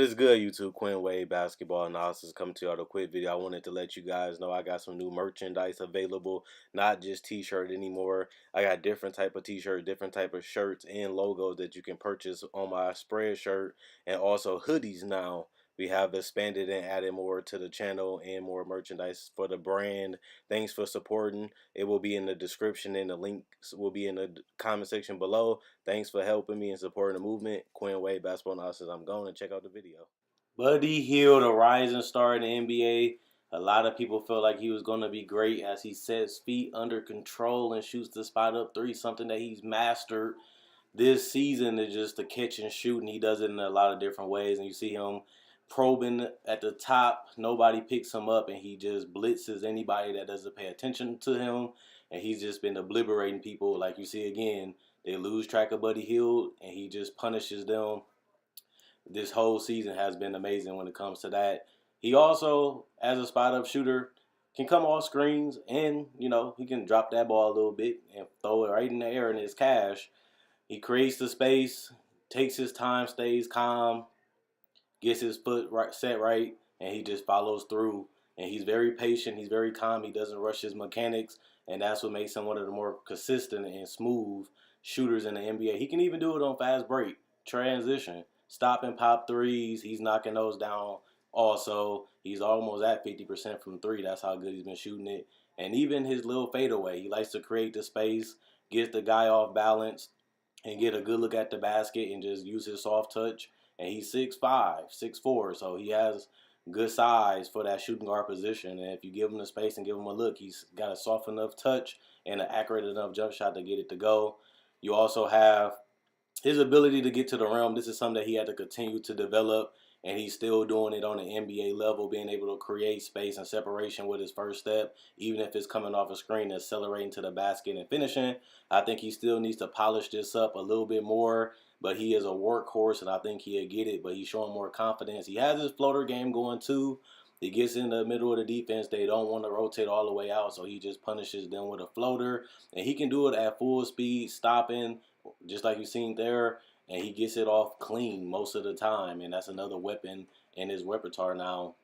is good, YouTube? Quinn Wade Basketball Analysis coming to you with a quick video. I wanted to let you guys know I got some new merchandise available, not just t-shirt anymore. I got different type of t-shirts, different type of shirts and logos that you can purchase on my spread shirt, and also hoodies now. We have expanded and added more to the channel and more merchandise for the brand. Thanks for supporting. It will be in the description and the links will be in the comment section below. Thanks for helping me and supporting the movement. Quinn Wade Basketball Analysis. I'm going to check out the video. Buddy Hield, a rising star in the NBA. A lot of people felt like he was going to be great as he sets feet under control and shoots the spot up three, something that he's mastered this season is just the catch and shoot, and he does it in a lot of different ways. And you see him probing at the top. Nobody picks him up, and he just blitzes anybody that doesn't pay attention to him. And he's just been obliterating people. Like you see again, they lose track of Buddy Hield, and he just punishes them. This whole season has been amazing when it comes to that. He also, as a spot-up shooter, can come off screens, and, he can drop that ball a little bit and throw it right in the air, and it's cash. He creates the space, takes his time, stays calm, gets his foot set right, and he just follows through. And he's very patient. He's very calm. He doesn't rush his mechanics, and that's what makes him one of the more consistent and smooth shooters in the NBA. He can even do it on fast break, transition, stop and pop threes. He's knocking those down also. He's almost at 50% from three. That's how good he's been shooting it. And even his little fadeaway, he likes to create the space, gets the guy off balance, and get a good look at the basket and just use his soft touch. And he's 6'5", 6'4", so he has good size for that shooting guard position. And if you give him the space and give him a look, he's got a soft enough touch and an accurate enough jump shot to get it to go. You also have his ability to get to the rim. This is something that he had to continue to develop, and he's still doing it on the NBA level, being able to create space and separation with his first step, even if it's coming off a screen, accelerating to the basket and finishing. I think he still needs to polish this up a little bit more, but he is a workhorse, and I think he'll get it, but he's showing more confidence. He has his floater game going too. He gets in the middle of the defense. They don't want to rotate all the way out, so he just punishes them with a floater, and he can do it at full speed, stopping, just like you've seen there, and he gets it off clean most of the time, and that's another weapon in his repertoire now.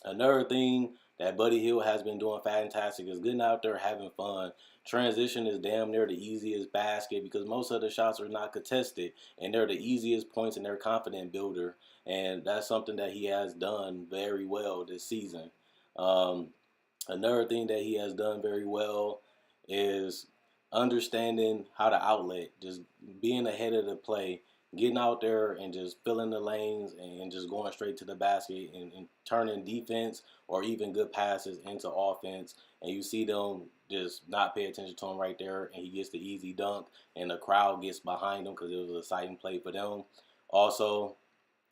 Another thing that Buddy Hield has been doing fantastic is getting out there having fun. Transition is damn near the easiest basket because most of the shots are not contested, and they're the easiest points, and they're confident builder, and that's something that he has done very well this season. Another thing that he has done very well is understanding how to outlet, just being ahead of the play, getting out there and just filling the lanes and just going straight to the basket and turning defense or even good passes into offense. And you see them just not pay attention to him right there, and he gets the easy dunk, and the crowd gets behind him because it was an exciting play for them. Also,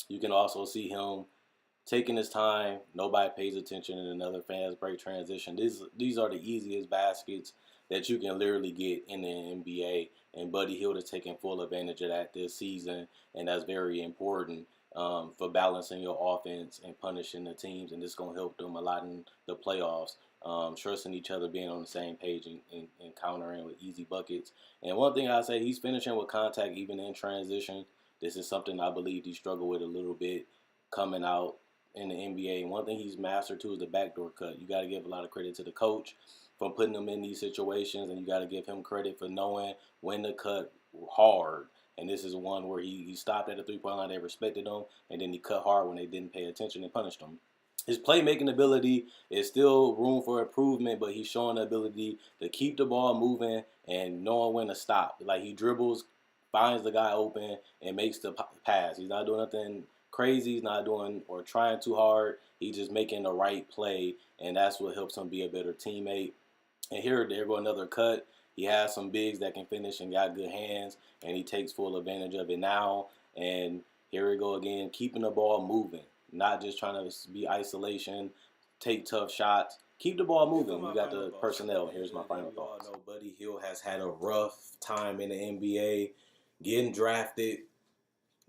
you can also see him taking his time. Nobody pays attention in another fast break transition. These are the easiest baskets that you can literally get in the NBA, and Buddy Hield is taking full advantage of that this season, and that's very important for balancing your offense and punishing the teams, and this is going to help them a lot in the playoffs. Trusting each other, being on the same page, and countering with easy buckets. And one thing I say, he's finishing with contact even in transition. This is something I believe he struggled with a little bit coming out in the NBA. And one thing he's mastered too is the backdoor cut. You got to give a lot of credit to the coach for putting him in these situations, and you got to give him credit for knowing when to cut hard. And this is one where he stopped at the three-point line. They respected him, and then he cut hard when they didn't pay attention and punished him. His playmaking ability is still room for improvement, but he's showing the ability to keep the ball moving and knowing when to stop. Like, he dribbles, finds the guy open, and makes the pass. He's not doing nothing crazy. He's not doing or trying too hard. He's just making the right play, and that's what helps him be a better teammate. And there go another cut. He has some bigs that can finish and got good hands, and he takes full advantage of it now. And here we go again, keeping the ball moving, not just trying to be isolation, take tough shots. Keep the ball moving. We got the personnel. Here's my final thoughts. I know Buddy Hield has had a rough time in the NBA, getting drafted,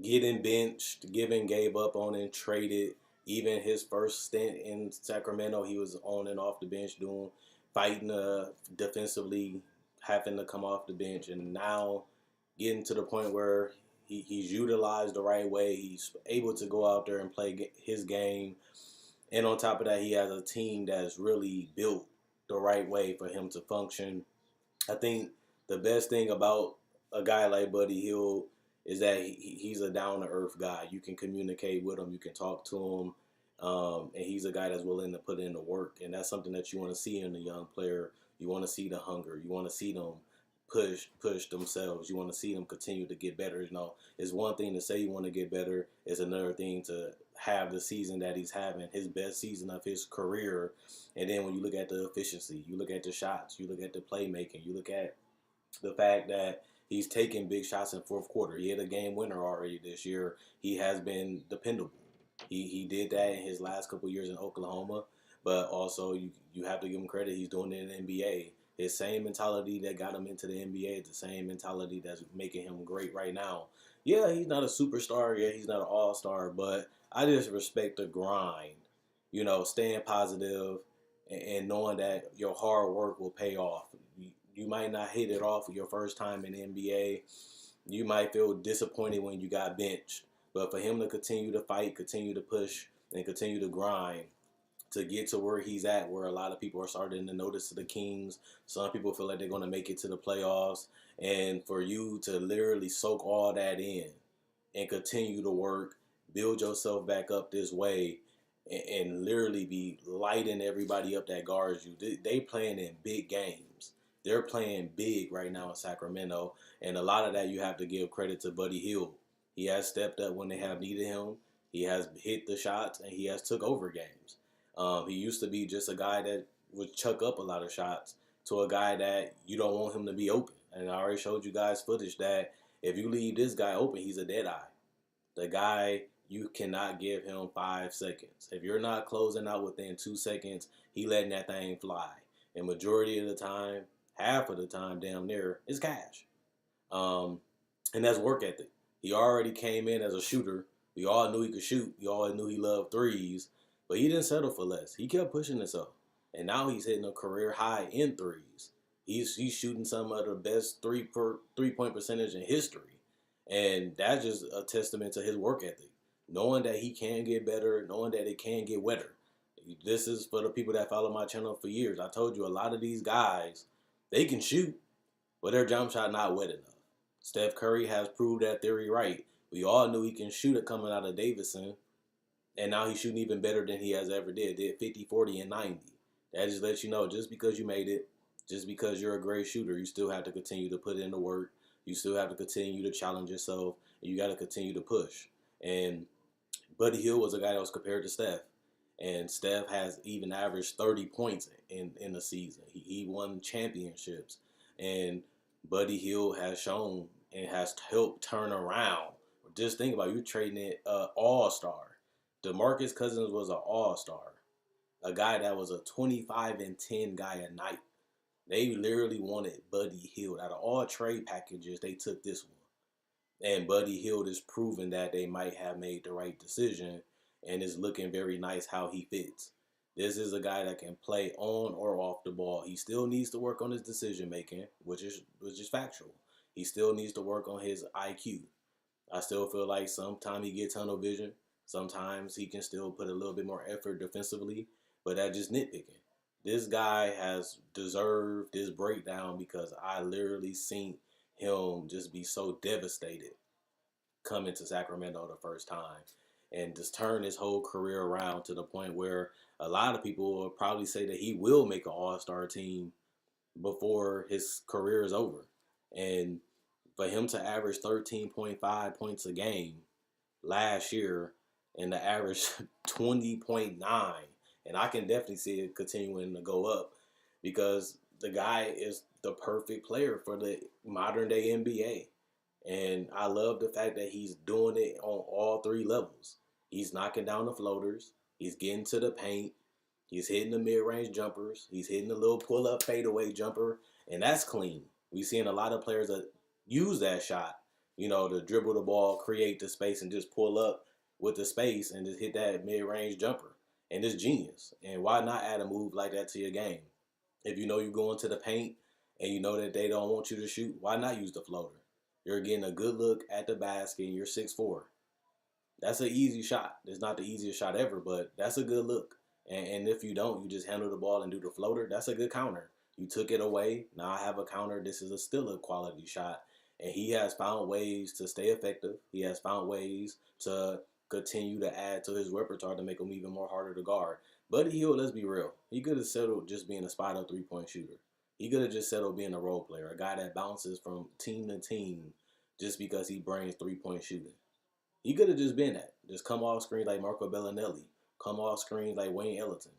getting benched, gave up on and traded. Even his first stint in Sacramento, he was on and off the bench fighting defensively, having to come off the bench, and now getting to the point where He's utilized the right way. He's able to go out there and play his game. And on top of that, he has a team that's really built the right way for him to function. I think the best thing about a guy like Buddy Hield is that he's a down to earth guy. You can communicate with him, you can talk to him, and he's a guy that's willing to put in the work. And that's something that you want to see in a young player. You want to see the hunger. You want to see them push themselves. You want to see them continue to get better. You know, it's one thing to say you want to get better. It's another thing to have the season that he's having, his best season of his career. And then when you look at the efficiency, you look at the shots, you look at the playmaking, you look at the fact that he's taking big shots in fourth quarter. He had a game winner already this year. He has been dependable. He did that in his last couple years in Oklahoma, but also you have to give him credit. He's doing it in the NBA. His same mentality that got him into the NBA is the same mentality that's making him great right now. Yeah, he's not a superstar. Yeah, he's not an all-star, but I just respect the grind. You know, staying positive and knowing that your hard work will pay off. You might not hit it off your first time in the NBA. You might feel disappointed when you got benched. But for him to continue to fight, continue to push, and continue to grind to get to where he's at, where a lot of people are starting to notice the Kings. Some people feel like they're going to make it to the playoffs. And for you to literally soak all that in and continue to work, build yourself back up this way, and literally be lighting everybody up that guards you. They playing in big games. They're playing big right now in Sacramento. And a lot of that you have to give credit to Buddy Hield. He has stepped up when they have needed him. He has hit the shots, and he has took over games. He used to be just a guy that would chuck up a lot of shots to a guy that you don't want him to be open. And I already showed you guys footage that if you leave this guy open, he's a dead eye. The guy, you cannot give him 5 seconds. If you're not closing out within 2 seconds, he letting that thing fly. And majority of the time, half of the time down there, is cash. And that's work ethic. He already came in as a shooter. We all knew he could shoot. We all knew he loved threes. But he didn't settle for less. He kept pushing himself. And now he's hitting a career high in threes. He's shooting some of the best three-point percentage in history. And that's just a testament to his work ethic. Knowing that he can get better, knowing that it can get wetter. This is for the people that follow my channel for years. I told you a lot of these guys, they can shoot, but their jump shot not wet enough. Steph Curry has proved that theory right. We all knew he can shoot it coming out of Davidson. And now he's shooting even better than he has ever did. Did 50, 40, and 90. That just lets you know, just because you made it, just because you're a great shooter, you still have to continue to put in the work. You still have to continue to challenge yourself. And you got to continue to push. And Buddy Hield was a guy that was compared to Steph. And Steph has even averaged 30 points in the season. He won championships. And Buddy Hield has shown and has helped turn around. Just think about it, you're trading it all-star. DeMarcus Cousins was an all-star. A guy that was a 25-10 guy a night. They literally wanted Buddy Hield. Out of all trade packages, they took this one. And Buddy Hield is proving that they might have made the right decision, and it's looking very nice how he fits. This is a guy that can play on or off the ball. He still needs to work on his decision making, which is factual. He still needs to work on his IQ. I still feel like sometimes he gets tunnel vision. Sometimes he can still put a little bit more effort defensively, but that's just nitpicking. This guy has deserved this breakdown because I literally seen him just be so devastated coming to Sacramento the first time and just turn his whole career around to the point where a lot of people will probably say that he will make an all-star team before his career is over. And for him to average 13.5 points a game last year and to average 20.9, and I can definitely see it continuing to go up because the guy is the perfect player for the modern day NBA. And I love the fact that he's doing it on all 3 levels. He's knocking down the floaters. He's getting to the paint. He's hitting the mid-range jumpers. He's hitting the little pull-up fadeaway jumper. And that's clean. We've seen a lot of players that use that shot, you know, to dribble the ball, create the space, and just pull up with the space and just hit that mid-range jumper. And it's genius. And why not add a move like that to your game? If you know you're going to the paint and you know that they don't want you to shoot, why not use the floater? You're getting a good look at the basket, and you're 6'4". That's an easy shot. It's not the easiest shot ever, but that's a good look. And if you don't, you just handle the ball and do the floater. That's a good counter. You took it away. Now I have a counter. This is still a quality shot. And he has found ways to stay effective. He has found ways to continue to add to his repertoire to make him even more harder to guard. Buddy Hield, let's be real. He could have settled just being a spot up 3-point shooter. He could have just settled being a role player, a guy that bounces from team to team just because he brings 3-point shooting. He could have just been that. Just come off screen like Marco Bellinelli. Come off screen like Wayne Ellington.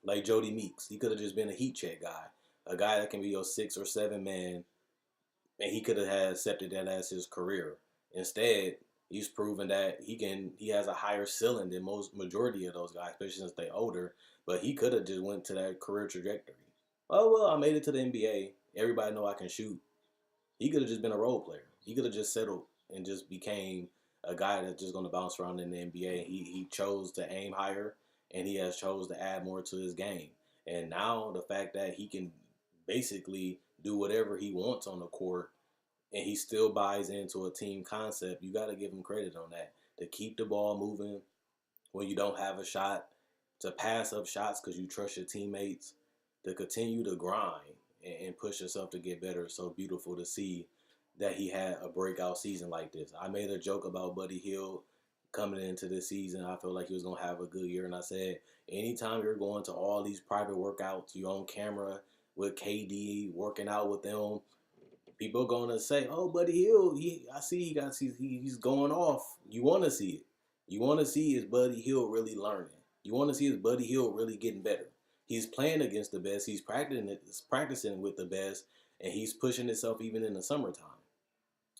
Like Jody Meeks. He could have just been a heat check guy. A guy that can be your 6 or 7 man. And he could have accepted that as his career. Instead, he's proven that he has a higher ceiling than most majority of those guys, especially since they're older. But he could have just went to that career trajectory. Oh well, I made it to the NBA. Everybody know I can shoot. He could have just been a role player. He could have just settled and just became a guy that's just going to bounce around in the NBA. He chose to aim higher, and he has chose to add more to his game. And now the fact that he can basically do whatever he wants on the court, and he still buys into a team concept, you got to give him credit on that. To keep the ball moving when you don't have a shot, to pass up shots because you trust your teammates, to continue to grind and push yourself to get better. It's so beautiful to see that he had a breakout season like this. I made a joke about Buddy Hield coming into this season. I felt like he was going to have a good year. And I said, anytime you're going to all these private workouts, you're on camera with KD, working out with them, people are going to say, oh, Buddy Hield, I see he's going off. You want to see it. You want to see is Buddy Hield really learning. You want to see is Buddy Hield really getting better. He's playing against the best. He's practicing with the best, and he's pushing himself even in the summertime.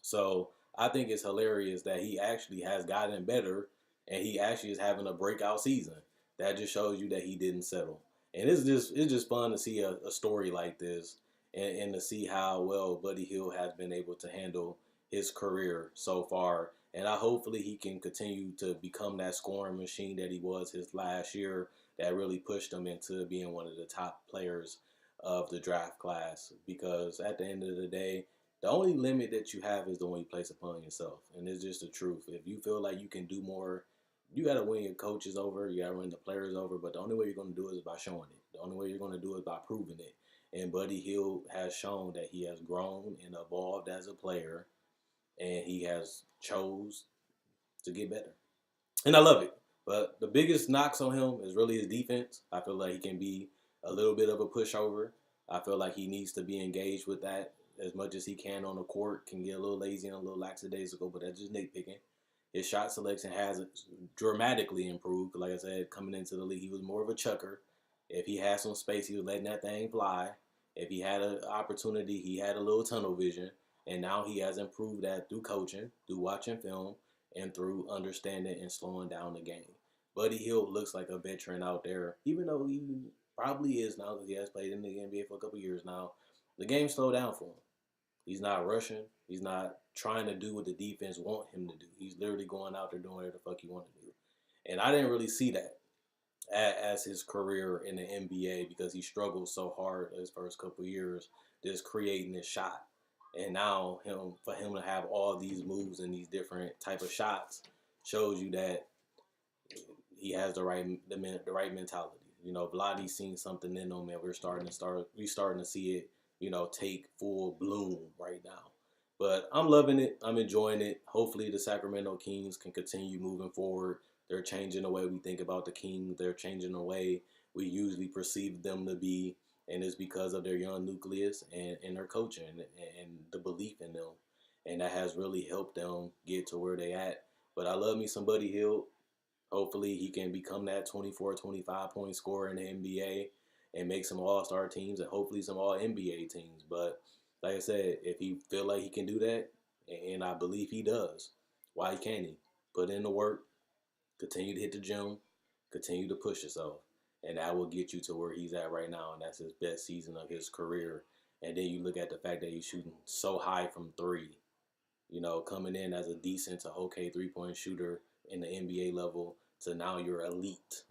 So I think it's hilarious that he actually has gotten better, and he actually is having a breakout season. That just shows you that he didn't settle. And it's just fun to see a story like this, and to see how well Buddy Hield has been able to handle his career so far. And hopefully he can continue to become that scoring machine that he was his last year, that really pushed him into being one of the top players of the draft class. Because at the end of the day, the only limit that you have is the one you place upon yourself. And it's just the truth. If you feel like you can do more, you got to win your coaches over. You got to win the players over. But the only way you're going to do it is by showing it. The only way you're going to do it is by proving it. And Buddy Hield has shown that he has grown and evolved as a player. And he has chose to get better. And I love it. But the biggest knocks on him is really his defense. I feel like he can be a little bit of a pushover. I feel like he needs to be engaged with that as much as he can on the court. Can get a little lazy and a little lackadaisical, but that's just nitpicking. His shot selection has dramatically improved. Like I said, coming into the league, he was more of a chucker. If he had some space, he was letting that thing fly. If he had an opportunity, he had a little tunnel vision. And now he has improved that through coaching, through watching film, and through understanding and slowing down the game. Buddy Hield looks like a veteran out there, even though he probably is now because he has played in the NBA for a couple years now. The game slowed down for him. He's not rushing. He's not trying to do what the defense want him to do. He's literally going out there doing whatever the fuck he want to do. And I didn't really see that as his career in the NBA because he struggled so hard his first couple of years just creating his shot. And now for him to have all these moves and these different type of shots shows you that he has the right mentality. You know, Vladdy's seen something in him, and we're starting to see it, take full bloom right now. But I'm loving it. I'm enjoying it. Hopefully the Sacramento Kings can continue moving forward. They're changing the way we think about the Kings. They're changing the way we usually perceive them to be. And it's because of their young nucleus and their coaching and the belief in them. And that has really helped them get to where they at. But I love me some Buddy Hield. Hopefully he can become that 24, 25-point scorer in the NBA and make some all-star teams and hopefully some all-NBA teams. But like I said, if he feel like he can do that, and I believe he does, why can't he? Put in the work, continue to hit the gym, continue to push yourself. And that will get you to where he's at right now, and that's his best season of his career. And then you look at the fact that he's shooting so high from three, coming in as a decent to okay three-point shooter in the NBA level to now you're elite.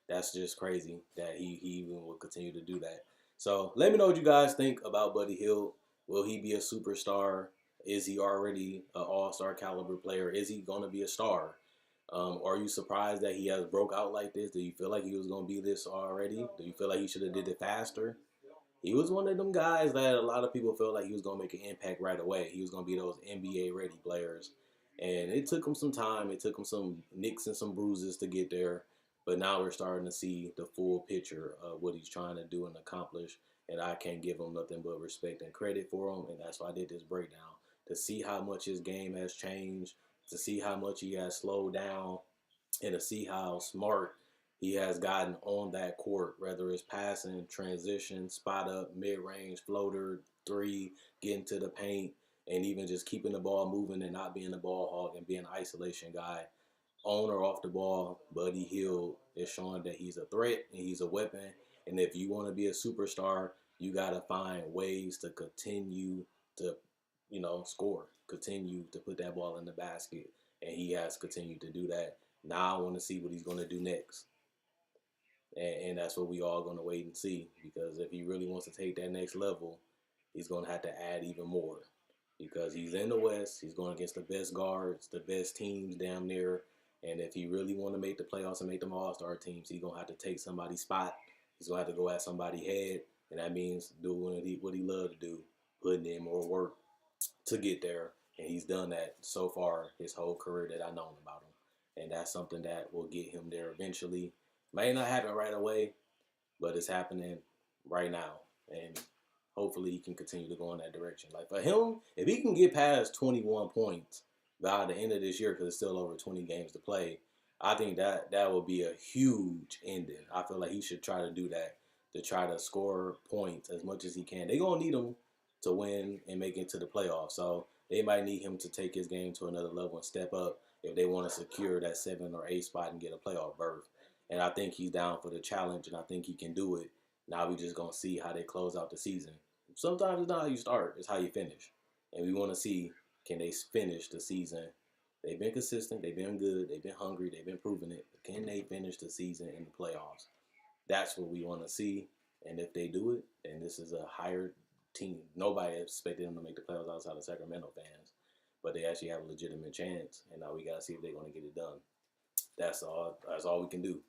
That's just crazy that he even will continue to do that. So let me know what you guys think about Buddy Hield. Will he be a superstar Is he already an all-star caliber player? Is he going to be a star? Are you surprised that he has broke out like this? Do you feel like he was going to be this already? Do you feel like he should have did it faster? He was one of them guys that a lot of people felt like he was going to make an impact right away. He was going to be those NBA ready players. And it took him some time. It took him some nicks and some bruises to get there. But now we're starting to see the full picture of what he's trying to do and accomplish. And I can't give him nothing but respect and credit for him. And that's why I did this breakdown, to see how much his game has changed, to see how much he has slowed down, and to see how smart he has gotten on that court, whether it's passing, transition, spot up, mid range, floater, three, getting to the paint, and even just keeping the ball moving and not being the ball hog and being an isolation guy. On or off the ball, Buddy Hield is showing that he's a threat and he's a weapon. And if you want to be a superstar, you got to find ways to continue to, score, continue to put that ball in the basket. And he has continued to do that. Now I want to see what he's going to do next. And that's what we all going to wait and see, because if he really wants to take that next level, he's going to have to add even more, because he's in the West. He's going against the best guards, the best teams down there. And if he really want to make the playoffs and make them all-star teams, he's going to have to take somebody's spot. He's going to have to go at somebody's head. And that means doing what he loves to do, putting in more work to get there. And he's done that so far his whole career that I've known about him. And that's something that will get him there eventually. May not happen right away, but it's happening right now. And hopefully he can continue to go in that direction. Like for him, if he can get past 21 points by the end of this year, because it's still over 20 games to play, I think that will be a huge ending. I feel like he should try to do that, to try to score points as much as he can. They're going to need him to win and make it to the playoffs. So they might need him to take his game to another level and step up if they want to secure that 7 or 8 spot and get a playoff berth. And I think he's down for the challenge, and I think he can do it. Now we just going to see how they close out the season. Sometimes it's not how you start, it's how you finish. And we want to see, can they finish the season? They've been consistent, they've been good, they've been hungry, they've been proving it. Can they finish the season in the playoffs? That's what we want to see. And if they do it, then this is a higher team. Nobody expected them to make the playoffs outside of Sacramento fans. But they actually have a legitimate chance. And now we got to see if they're going to get it done. That's all we can do.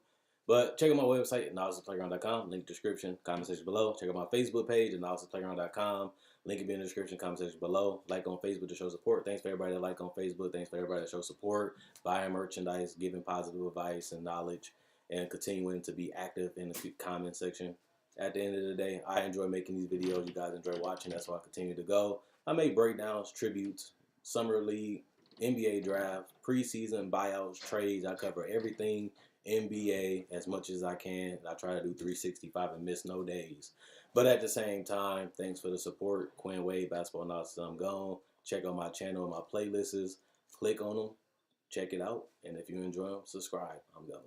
But check out my website, analysisPlayground.com. Link description, comment section below. Check out my Facebook page, analysisPlayground.com. Link will be in the description, comment section below. Like on Facebook to show support. Thanks for everybody that like on Facebook. Thanks for everybody that shows support, buying merchandise, giving positive advice and knowledge, and continuing to be active in the comment section. At the end of the day, I enjoy making these videos. You guys enjoy watching. That's why I continue to go. I make breakdowns, tributes, summer league, NBA draft, preseason buyouts, trades. I cover everything NBA as much as I can. I try to do 365 and miss no days. But at the same time, thanks for the support. Quinn Wade, Basketball Analysis, I'm gone. Check out my channel, my playlists. Click on them. Check it out. And if you enjoy them, subscribe. I'm gone.